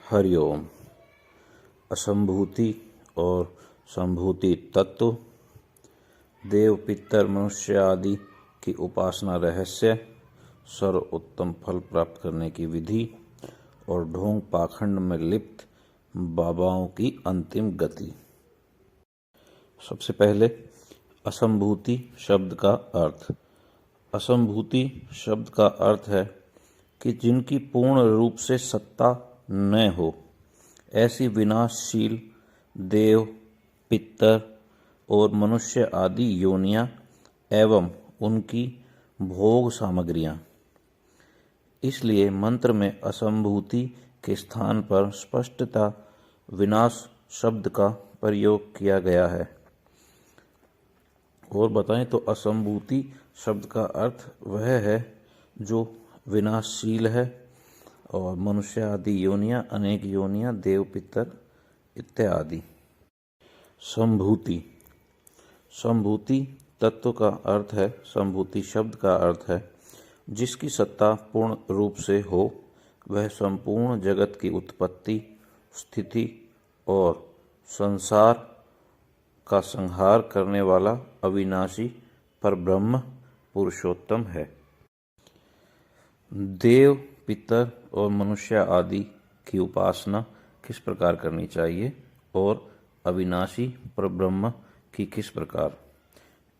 हरिओम। असंभूति और संभूति तत्व, देव पितर मनुष्य आदि की उपासना रहस्य, सर्वोत्तम फल प्राप्त करने की विधि और ढोंग पाखंड में लिप्त बाबाओं की अंतिम गति। सबसे पहले असंभूति शब्द का अर्थ। असंभूति शब्द का अर्थ है कि जिनकी पूर्ण रूप से सत्ता न हो, ऐसी विनाशशील देव, पितर और मनुष्य आदि योनियां एवं उनकी भोग सामग्रियां। इसलिए मंत्र में असंभूति के स्थान पर स्पष्टता विनाश शब्द का प्रयोग किया गया है। और बताएं तो असंभूति शब्द का अर्थ वह है जो विनाशशील है, और मनुष्य आदि योनियां, अनेक योनियां, देव, पितर इत्यादि। संभूति, संभूति तत्व का अर्थ है, संभूति शब्द का अर्थ है जिसकी सत्ता पूर्ण रूप से हो, वह संपूर्ण जगत की उत्पत्ति, स्थिति और संसार का संहार करने वाला अविनाशी परब्रह्म पुरुषोत्तम है। देव, पितर और मनुष्य आदि की उपासना किस प्रकार करनी चाहिए और अविनाशी परब्रह्म की किस प्रकार,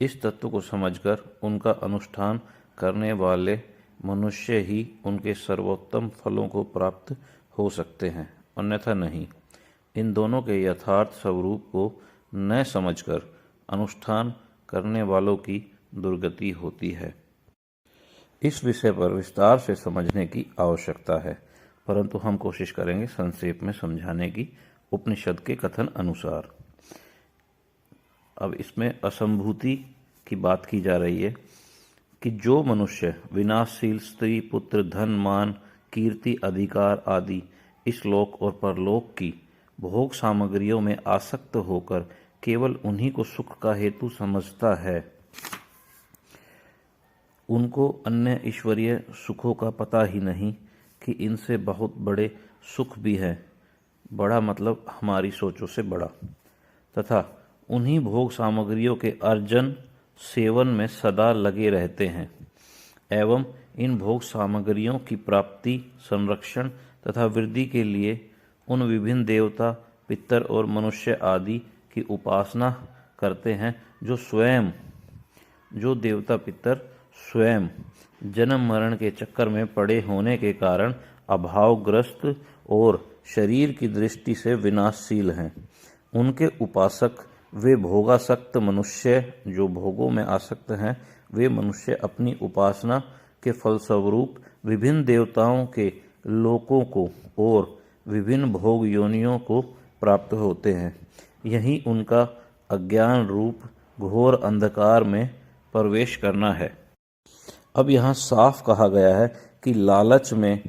इस तत्व को समझकर उनका अनुष्ठान करने वाले मनुष्य ही उनके सर्वोत्तम फलों को प्राप्त हो सकते हैं, अन्यथा नहीं। इन दोनों के यथार्थ स्वरूप को न समझकर अनुष्ठान करने वालों की दुर्गति होती है। इस विषय पर विस्तार से समझने की आवश्यकता है, परंतु हम कोशिश करेंगे संक्षेप में समझाने की उपनिषद के कथन अनुसार। अब इसमें असंभूति की बात की जा रही है कि जो मनुष्य विनाशशील स्त्री, पुत्र, धन, मान, कीर्ति, अधिकार आदि इस लोक और परलोक की भोग सामग्रियों में आसक्त होकर केवल उन्हीं को सुख का हेतु समझता है, उनको अन्य ईश्वरीय सुखों का पता ही नहीं कि इनसे बहुत बड़े सुख भी हैं, बड़ा मतलब हमारी सोचों से बड़ा, तथा उन्हीं भोग सामग्रियों के अर्जन सेवन में सदा लगे रहते हैं एवं इन भोग सामग्रियों की प्राप्ति, संरक्षण तथा वृद्धि के लिए उन विभिन्न देवता, पितर और मनुष्य आदि की उपासना करते हैं, जो देवता पितर स्वयं जन्म मरण के चक्कर में पड़े होने के कारण अभावग्रस्त और शरीर की दृष्टि से विनाशशील हैं। उनके उपासक वे भोगासक्त मनुष्य, जो भोगों में आसक्त हैं, वे मनुष्य अपनी उपासना के फलस्वरूप विभिन्न देवताओं के लोकों को और विभिन्न भोग योनियों को प्राप्त होते हैं। यही उनका अज्ञान रूप घोर अंधकार में प्रवेश करना है। अब यहाँ साफ कहा गया है कि लालच में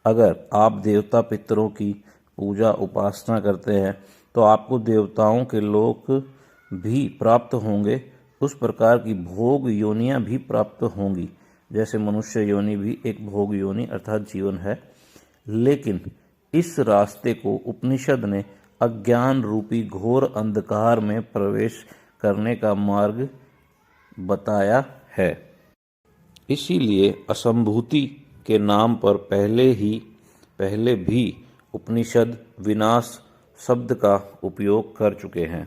अगर आप देवता पितरों की पूजा उपासना करते हैं तो आपको देवताओं के लोक भी प्राप्त होंगे, उस प्रकार की भोग योनियां भी प्राप्त होंगी, जैसे मनुष्य योनि भी एक भोग योनि अर्थात जीवन है। लेकिन इस रास्ते को उपनिषद ने अज्ञान रूपी घोर अंधकार में प्रवेश करने का मार्ग बताया है। इसीलिए असंभूति के नाम पर पहले भी उपनिषद विनाश शब्द का उपयोग कर चुके हैं।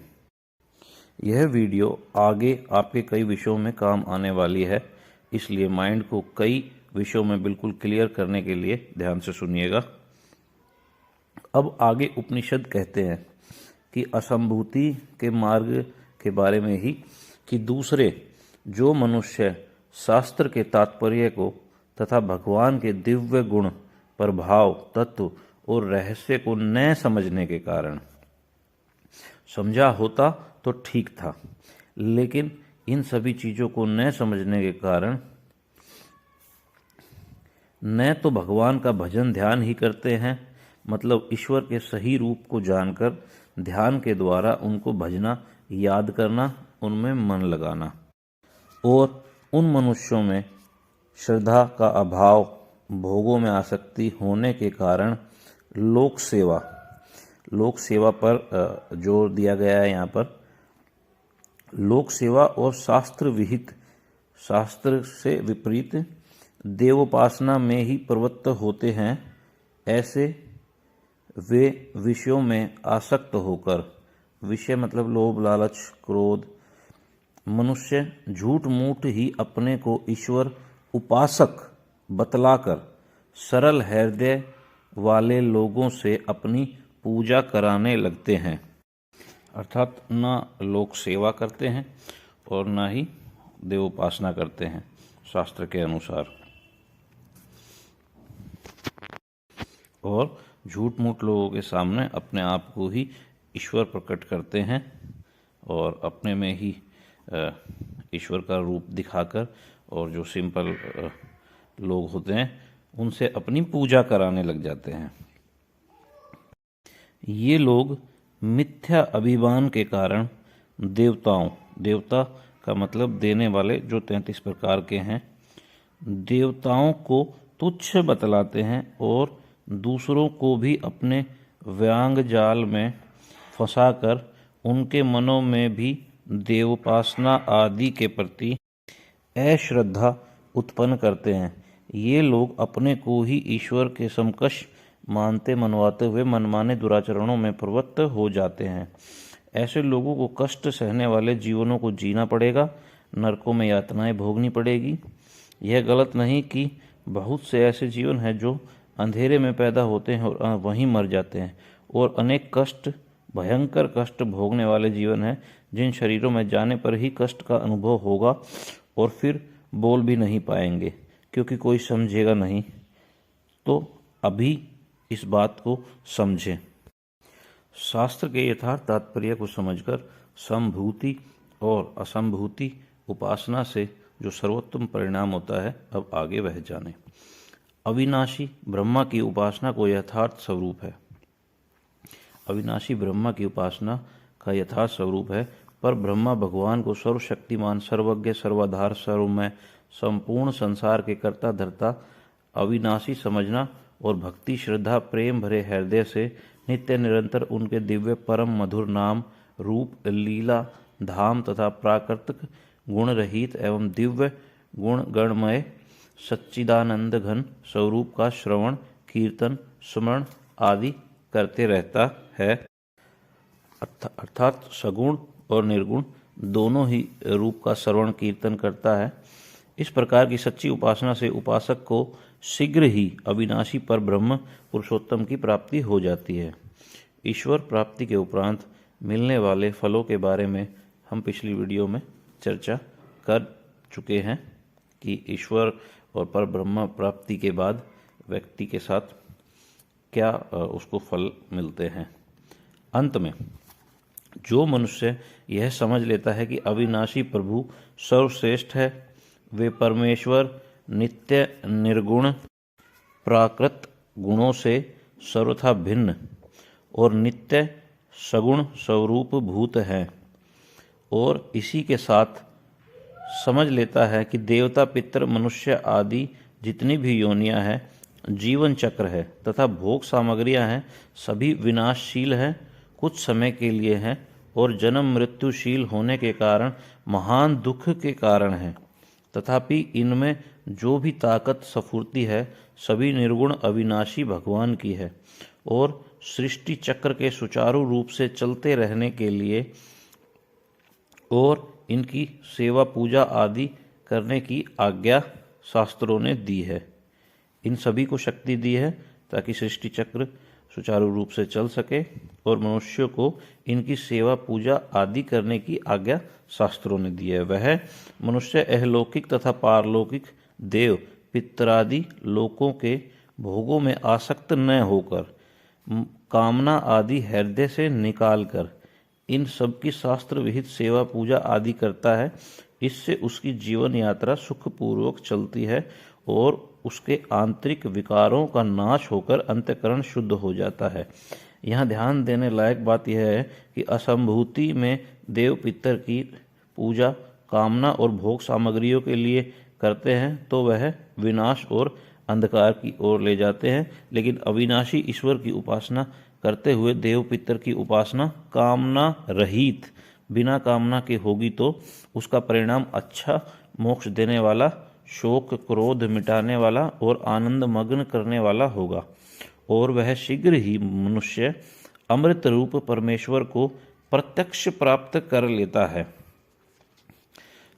यह वीडियो आगे आपके कई विषयों में काम आने वाली है, इसलिए माइंड को कई विषयों में बिल्कुल क्लियर करने के लिए ध्यान से सुनिएगा। अब आगे उपनिषद कहते हैं कि असंभूति के मार्ग के बारे में ही कि दूसरे जो मनुष्य शास्त्र के तात्पर्य को तथा भगवान के दिव्य गुण, प्रभाव, तत्व और रहस्य को न समझने के कारण, समझा होता तो ठीक था, लेकिन इन सभी चीजों को न समझने के कारण न तो भगवान का भजन ध्यान ही करते हैं, मतलब ईश्वर के सही रूप को जानकर ध्यान के द्वारा उनको भजना, याद करना, उनमें मन लगाना, और उन मनुष्यों में श्रद्धा का अभाव, भोगों में आसक्ति होने के कारण लोक सेवा, लोक सेवा पर जोर दिया गया है यहाँ पर। लोक सेवा और शास्त्र विहित, शास्त्र से विपरीत देवोपासना में ही प्रवृत्त होते हैं, ऐसे वे विषयों में आसक्त होकर, विषय मतलब लोभ लालच क्रोध, मनुष्य झूठ मूठ ही अपने को ईश्वर उपासक बतलाकर सरल हृदय वाले लोगों से अपनी पूजा कराने लगते हैं। अर्थात ना लोक सेवा करते हैं और ना ही देवोपासना करते हैं शास्त्र के अनुसार, और झूठ मूठ लोगों के सामने अपने आप को ही ईश्वर प्रकट करते हैं और अपने में ही ईश्वर का रूप दिखाकर, और जो सिंपल लोग होते हैं उनसे अपनी पूजा कराने लग जाते हैं। ये लोग मिथ्या अभिमान के कारण देवताओं, देवता का मतलब देने वाले, जो 33 प्रकार के हैं, देवताओं को तुच्छ बतलाते हैं और दूसरों को भी अपने व्यांग जाल में फंसाकर उनके मनों में भी देवोपासना आदि के प्रति अश्रद्धा उत्पन्न करते हैं। ये लोग अपने को ही ईश्वर के समकक्ष मानते मनवाते हुए मनमाने दुराचरणों में प्रवृत्त हो जाते हैं। ऐसे लोगों को कष्ट सहने वाले जीवनों को जीना पड़ेगा, नरकों में यातनाएं भोगनी पड़ेगी। यह गलत नहीं कि बहुत से ऐसे जीवन हैं जो अंधेरे में पैदा होते हैं और वहीं मर जाते हैं, और अनेक कष्ट, भयंकर कष्ट भोगने वाले जीवन हैं जिन शरीरों में जाने पर ही कष्ट का अनुभव होगा और फिर बोल भी नहीं पाएंगे क्योंकि कोई समझेगा नहीं। तो अभी इस बात को समझें। शास्त्र के यथार्थ तात्पर्य को समझकर संभूति और असंभूति उपासना से जो सर्वोत्तम परिणाम होता है, अब आगे वह जाने। अविनाशी ब्रह्मा की उपासना को यथार्थ स्वरूप है। अविनाशी ब्रह्मा की उपासना का यथार्थ स्वरूप है। पर ब्रह्मा भगवान को सर्वशक्तिमान, सर्वज्ञ, सर्वाधार, सर्वमय, संपूर्ण संसार के कर्ता धर्ता अविनाशी समझना और भक्ति श्रद्धा प्रेम भरे हृदय से नित्य निरंतर उनके दिव्य परम मधुर नाम रूप लीला धाम तथा प्राकृतिक गुण रहित एवं दिव्य गुण गणमय सच्चिदानंद घन स्वरूप का श्रवण कीर्तन स्मरण आदि करते रहता है। अर्थात सगुण और निर्गुण दोनों ही रूप का श्रवण कीर्तन करता है। इस प्रकार की सच्ची उपासना से उपासक को शीघ्र ही अविनाशी पर ब्रह्म पुरुषोत्तम की प्राप्ति हो जाती है। ईश्वर प्राप्ति के उपरांत मिलने वाले फलों के बारे में हम पिछली वीडियो में चर्चा कर चुके हैं कि ईश्वर और पर ब्रह्म प्राप्ति के बाद व्यक्ति के साथ क्या उसको फल मिलते हैं। अंत में जो मनुष्य यह समझ लेता है कि अविनाशी प्रभु सर्वश्रेष्ठ है, वे परमेश्वर नित्य निर्गुण प्राकृत गुणों से सर्वथा भिन्न और नित्य सगुण स्वरूप भूत हैं, और इसी के साथ समझ लेता है कि देवता पितर मनुष्य आदि जितनी भी योनियां हैं जीवन चक्र है तथा भोग सामग्रियां हैं, सभी विनाशशील हैं, कुछ समय के लिए हैं और जन्म मृत्युशील होने के कारण महान दुख के कारण हैं। तथापि इनमें जो भी ताकत स्फूर्ति है सभी निर्गुण अविनाशी भगवान की है और सृष्टि चक्र के सुचारू रूप से चलते रहने के लिए और इनकी सेवा पूजा आदि करने की आज्ञा शास्त्रों ने दी है। इन सभी को शक्ति दी है ताकि सृष्टि चक्र सुचारू रूप से चल सके और मनुष्यों को इनकी सेवा पूजा आदि करने की आज्ञा शास्त्रों ने दी है। वह मनुष्य अहलौकिक तथा पारलौकिक देव पितरादि लोकों के भोगों में आसक्त न होकर कामना आदि हृदय से निकालकर इन सब की शास्त्र विहित सेवा पूजा आदि करता है। इससे उसकी जीवन यात्रा सुखपूर्वक चलती है और उसके आंतरिक विकारों का नाश होकर अंतःकरण शुद्ध हो जाता है। यहाँ ध्यान देने लायक बात यह है कि असंभूति में देव पितर की पूजा कामना और भोग सामग्रियों के लिए करते हैं तो वह विनाश और अंधकार की ओर ले जाते हैं, लेकिन अविनाशी ईश्वर की उपासना करते हुए देव पितर की उपासना कामना रहित बिना कामना के होगी तो उसका परिणाम अच्छा, मोक्ष देने वाला, शोक क्रोध मिटाने वाला और आनंद मग्न करने वाला होगा, और वह शीघ्र ही मनुष्य अमृत रूप परमेश्वर को प्रत्यक्ष प्राप्त कर लेता है।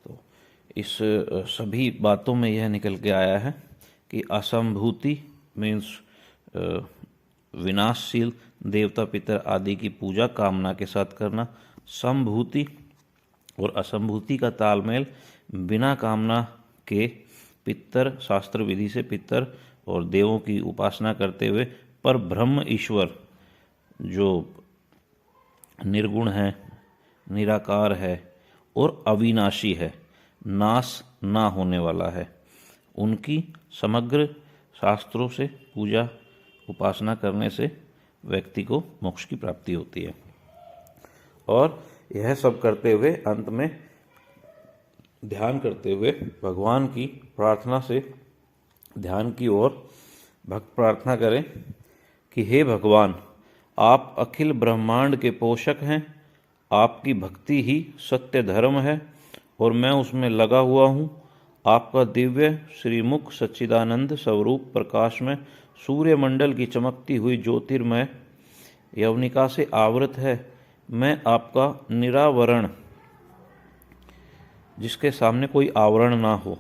तो इस सभी बातों में यह निकल के आया है कि असंभूति मीन्स विनाशशील देवता पितर आदि की पूजा कामना के साथ करना, संभूति और असंभूति का तालमेल बिना कामना के पितर शास्त्र विधि से पितर और देवों की उपासना करते हुए पर ब्रह्म ईश्वर जो निर्गुण है, निराकार है और अविनाशी है, नाश ना होने वाला है, उनकी समग्र शास्त्रों से पूजा उपासना करने से व्यक्ति को मोक्ष की प्राप्ति होती है। और यह सब करते हुए अंत में ध्यान करते हुए भगवान की प्रार्थना से ध्यान की ओर भक्त प्रार्थना करें कि हे भगवान, आप अखिल ब्रह्मांड के पोषक हैं, आपकी भक्ति ही सत्य धर्म है और मैं उसमें लगा हुआ हूँ। आपका दिव्य श्रीमुख सच्चिदानंद स्वरूप प्रकाश में सूर्यमंडल की चमकती हुई ज्योतिर्मय यवनिका से आवृत है। मैं आपका निरावरण, जिसके सामने कोई आवरण ना हो,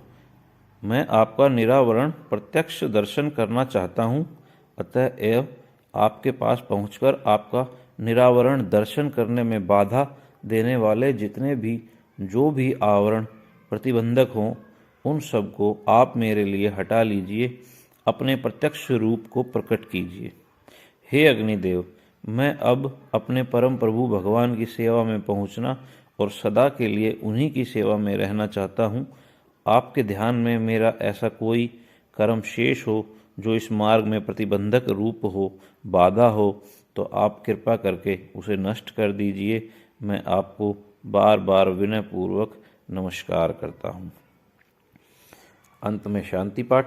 मैं आपका निरावरण प्रत्यक्ष दर्शन करना चाहता हूँ। अतएव आपके पास पहुंचकर आपका निरावरण दर्शन करने में बाधा देने वाले जितने भी जो भी आवरण प्रतिबंधक हों, उन सबको आप मेरे लिए हटा लीजिए, अपने प्रत्यक्ष रूप को प्रकट कीजिए। हे अग्निदेव, मैं अब अपने परम प्रभु भगवान की सेवा में पहुंचना और सदा के लिए उन्हीं की सेवा में रहना चाहता हूँ। आपके ध्यान में मेरा ऐसा कोई कर्म शेष हो जो इस मार्ग में प्रतिबंधक रूप हो, बाधा हो, तो आप कृपा करके उसे नष्ट कर दीजिए। मैं आपको बार बार विनय पूर्वक नमस्कार करता हूँ। अंत में शांति पाठ।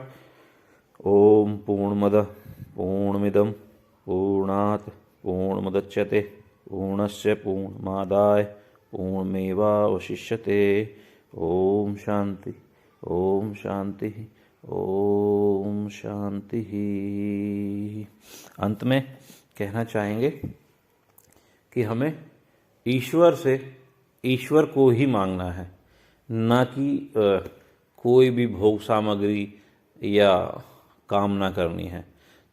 ओम पूर्णमदः पूर्णमिदं पूर्णात् पूर्णमुदच्यते पूर्णस्य पूर्णमादाय पूर्णमेवावशिष्यते। ओम शांति, ओम शांति, ओम शांति। अंत में कहना चाहेंगे कि हमें ईश्वर से ईश्वर को ही मांगना है, ना कि कोई भी भोग सामग्री या कामना करनी है।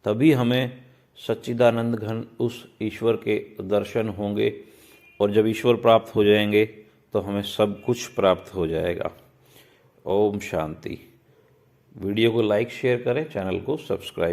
तभी हमें सच्चिदानंद घन उस ईश्वर के दर्शन होंगे, और जब ईश्वर प्राप्त हो जाएंगे तो हमें सब कुछ प्राप्त हो जाएगा। ओम शांति। वीडियो को लाइक शेयर करें, चैनल को सब्सक्राइब